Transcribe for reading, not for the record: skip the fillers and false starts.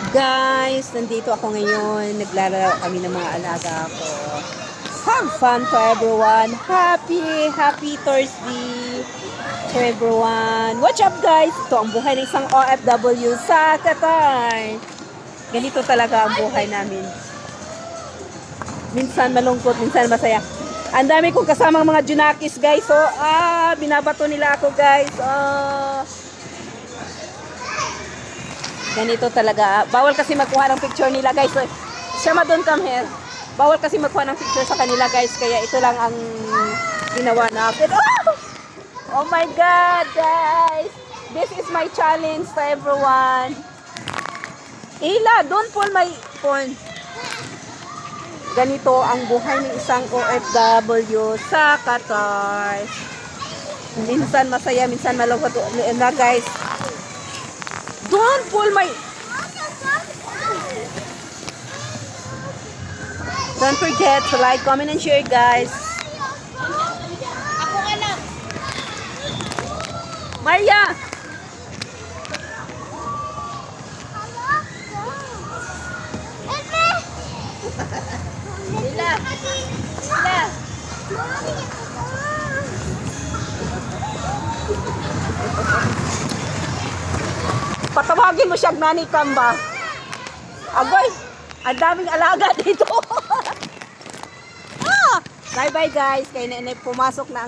Guys, nandito ako ngayon. Naglalaro kami ng mga alaga ko. Have fun to everyone. Happy Thursday to everyone. What's up guys? Ito ang buhay ng isang OFW sa Qatar. Ganito talaga ang buhay namin. Minsan malungkot, minsan masaya. Ang dami kong kasamang mga junakis guys. So, binabato nila ako guys. Ganito talaga. Bawal kasi magkuha ng picture nila guys. So, Shama, don't come here. Bawal kasi magkuha ng picture sa kanila guys. Kaya ito lang ang ginawa natin. Oh my God guys. This is my challenge to everyone. Ila, don't pull my phone. Ganito ang buhay ng isang OFW sa Qatar. Minsan masaya, minsan malungkot na guys. Don't pull my... Don't forget to like, comment, and share guys. Ako ka lang. Maria! Sila. Sila. Patawagin mo siya, Nani Kamba. Agoy, ang daming alaga dito. Bye-bye guys. Kaya pumasok na ang